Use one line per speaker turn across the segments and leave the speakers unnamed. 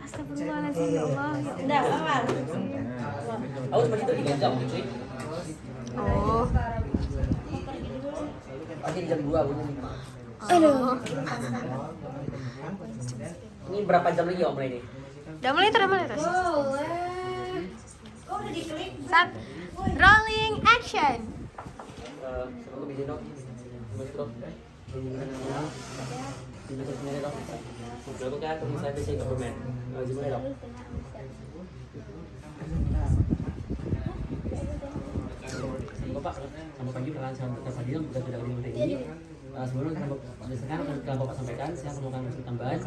Astagfirullahaladzim, ya Allah.
Enggak, aman. Aku seperti itu digenggam, cuy.
Oh.
Pasti jam 2, bunyi 5.
Aduh.
Ini berapa jam lagi om mulai ini?
Udah mulai terus. Sat. Rolling action.
Semoga bisa dong. Di baca sendiri dong. Kalau kan aku bisa bisa government. Gimana dong? Bapak, selamat pagi perkenalkan saya Fadil, bukan tidak berhenti ini. Sebelum berdasarkan apa yang telah Bapak sampaikan, saya perlukan masuk tambahan.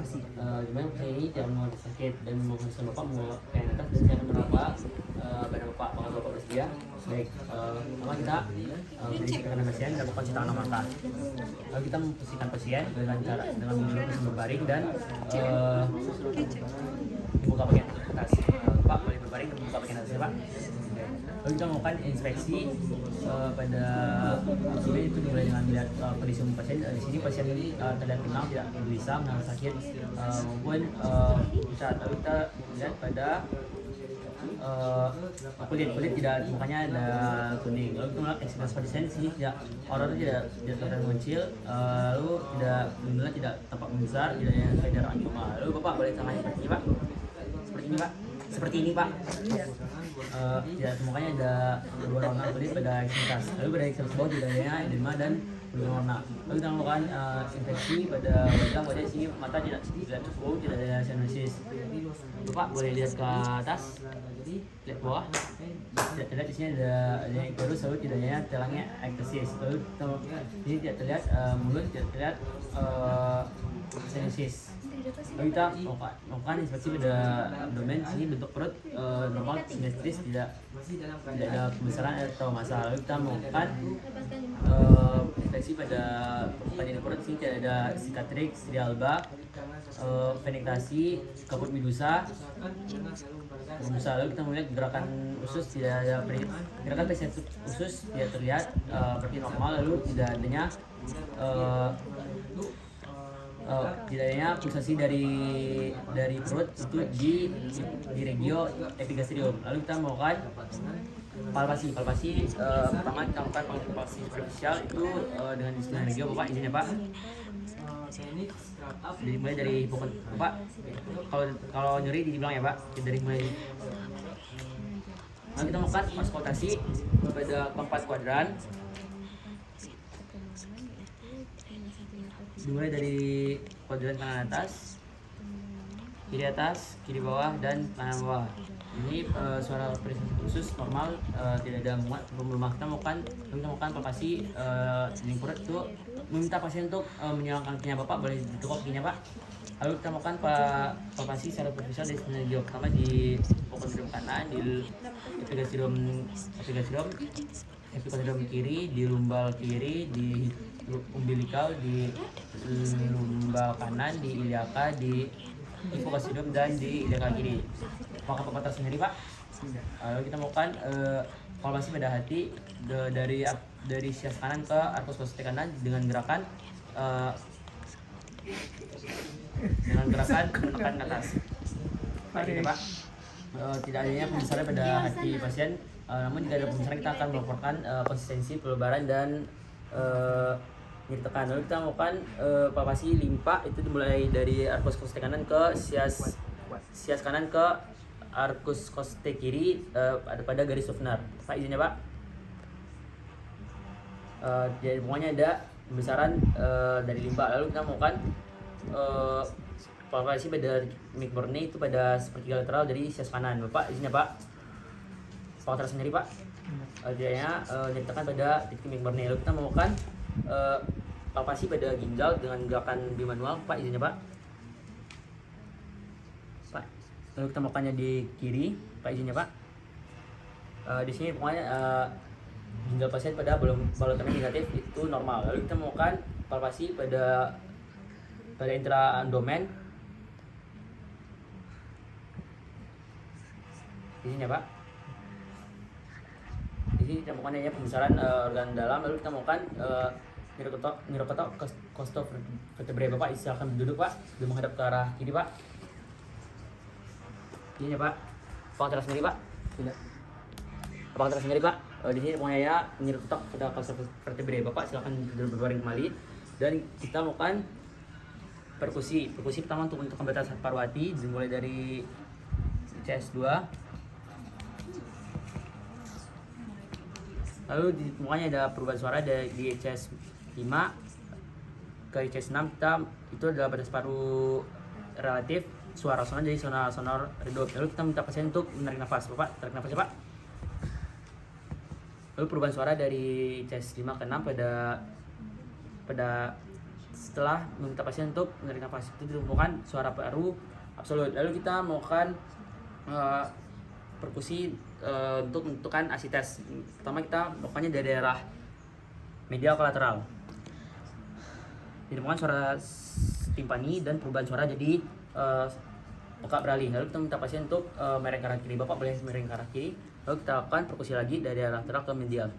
Dimana saya ini tidak mau sakit dan mau konsisten Bapak mau kayak atas dan saya akan menerapa pada Bapak, apakah Bapak bersedia? Baik, pertama kita beri tekanan pasien dan Bapak cuci tangan mata. Lalu kita memposisikan pasien dengan cara dengan menggunakan berbaring dan dibuka bagian atas. Pak boleh berbaring dan membuka bagian atas ya Pak. Lalu kita melakukan inspeksi pada pasien itu dimulai dengan melihat kondisi pasien. Di sini pasien terlihat tenang, tidak gelisah, mengalami sakit maupun pucat. Lalu kita lihat pada kulit tidak mukanya ada kuning. Lalu kita melihat ekspresi pasien di sini tidak orang itu tidak terlihat mengecil, lalu tidak tampak membesar, tidak ada yang darah cuma. Lalu Bapak boleh tangannya seperti ini Pak, seperti ini Pak. Ya semuanya ada dua warna kulit pada ekstremitas. Lalu pada ekstremitas bawah tidak adanya edema dan berubah warna. Lalu kita melakukan infeksi pada wajah sini, mata tidak cukup, tidak ada sinusitis. Bapak boleh lihat ke atas, lihat bawah. Tidak terlihat di sini ada virus, lalu tidak adanya telangnya ektesis. Lalu ini tidak terlihat mulut, tidak terlihat sinusitis. Lalu kita melakukan inspeksi pada abdomen. Sini bentuk perut normal, simetris, tidak ada pembesaran atau masalah. Lalu kita melakukan inspeksi pada bagian perut. Sini tidak ada cicatrix, strialba, penetrasi, kaput medusa. Lalu kita melihat gerakan usus, tidak ada gerakan pasien usus tidak terlihat seperti normal. Lalu tidak adanya tidak adanya pulsasi dari perut itu di regio epigastrium. Lalu kita melakukan palpasi. Pertama kita melakukan palpasi superficial itu dengan disiplin regio. Bapak izinnya Pak. Dimulai dari hipokon Bapak. Kalau nyeri dibilang ya Pak. Dari mulai. Lalu kita melakukan auskultasi pada keempat kuadran. Dimulai dari kuadran kanan atas, kiri bawah, dan kanan bawah. Ini suara khusus normal, tidak ada muat belum kita melakukan palpasi dinding perut itu meminta pasien untuk menyilangkan kakinya Bapak, boleh ditekuk kakinya Pak. Lalu kita melakukan palpasi secara superficial dari sini pertama di pokok kanan, di epikondrium kiri, di lumbal kiri, di umbilikal, di lumbal kanan, di iliaka, di hipokondrium dan di iliaka kiri. Maka Bapak sendiri Pak. Lalu kita melakukan palpasi pada hati dari sias kanan ke arkus kostek kanan dengan gerakan menekan ke atas. Ini Pak. Tidak adanya pembesaran pada hati pasien, namun jika ada pembesaran kita akan melaporkan konsistensi pelebaran dan nyeri tekan. Lalu kita melakukan palpasi limpa itu dimulai dari arkus kostek kanan ke sias kanan ke arkus kostek kiri ada pada garis Sufner. Pak izinnya Pak. Jadi pokoknya ada pembesaran dari limpa. Lalu kita melakukan palpasi pada McBurney itu pada sepertiga lateral dari sias kanan. Bapak izinnya Pak. Pak terus sendiri Pak. Adanya nyeritakan pada titik McBurney. Lalu kita melakukan palpasi pada ginjal dengan gerakan bimanual. Pak izinnya Pak. Lalu kita melakukannya di kiri. Pak izinnya Pak. Di sini pokoknya ginjal pasien pada balotomi negatif itu normal. Lalu kita melakukan palpasi pada intraabdomen. Izinnya Pak. Di sini kita melakukan pembesaran organ dalam. Lalu kita melakukan nyrokotok costovertebrae. Bapak silakan duduk Pak, sudah menghadap ke arah kiri Pak. Ini ya Pak. Apakah terasa sendiri Pak?
Tidak.
Apakah terasa sendiri Pak? Di sini pokoknya ya nyeri otak pada kalsium vertebrae. Bapak silakan berbaring kembali dan kita melakukan perkusi. Perkusi pertama untuk pembatasan paru hati dimulai dari CS2. Lalu di mukanya ada perubahan suara di CS 5 ke CS 6 kita itu adalah batas paru relatif suara sonor jadi sonor redup. Lalu kita minta pasien untuk menarik nafas. Bapak tarik nafas ya Pak. Lalu perubahan suara dari CS 5 ke 6 pada setelah meminta pasien untuk menarik nafas itu ditemukan suara paru absolut. Lalu kita melakukan perkusi untuk menentukan asites. Pertama kita melakukannya dari daerah medial kolateral. Ditemukan suara timpani dan perubahan suara jadi peka beralih. Lalu kita minta pasien untuk mereng ke arah kiri. Bapak boleh mereng ke arah kiri. Lalu kita lakukan perkusi lagi dari daerah lateral ke medial.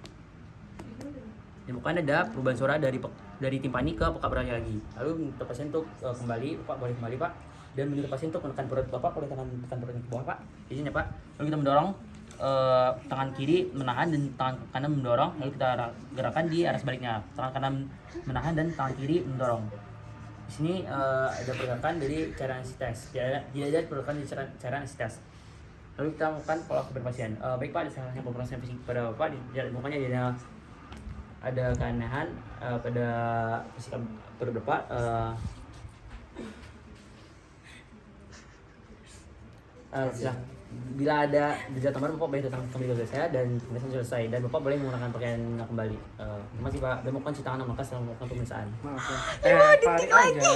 Ditemukan ada perubahan suara dari timpani ke peka beralih lagi. Lalu minta pasien untuk kembali. Bapak boleh kembali Pak. Dan menyuruh pasien untuk menekan perut. Bapak boleh tekan perut ke bawah Pak. Di sini ya Pak. Lalu kita mendorong tangan kiri menahan dan tangan kanan mendorong. Lalu kita gerakan di arah sebaliknya. Tangan kanan menahan dan tangan kiri mendorong. Di sini ada pergerakan dari cairan asites. Tidak ada pergerakan dari cairan asites. Lalu kita melakukan pola pasien. Baik Pak, disarankan pemeriksaan fisik pada Bapak. Mukanya ada keanehan pada fisik perut Bapak. Bila ada gejala tambahan Bapak boleh datang kembali ke saya dan pemeriksaan selesai dan Bapak boleh menggunakan pakaian kembali. Terima kasih Pak. Dan melakukan cuci tangan maka setelah melakukan pemeriksaan.
Maaf ya. Pak Ari aja.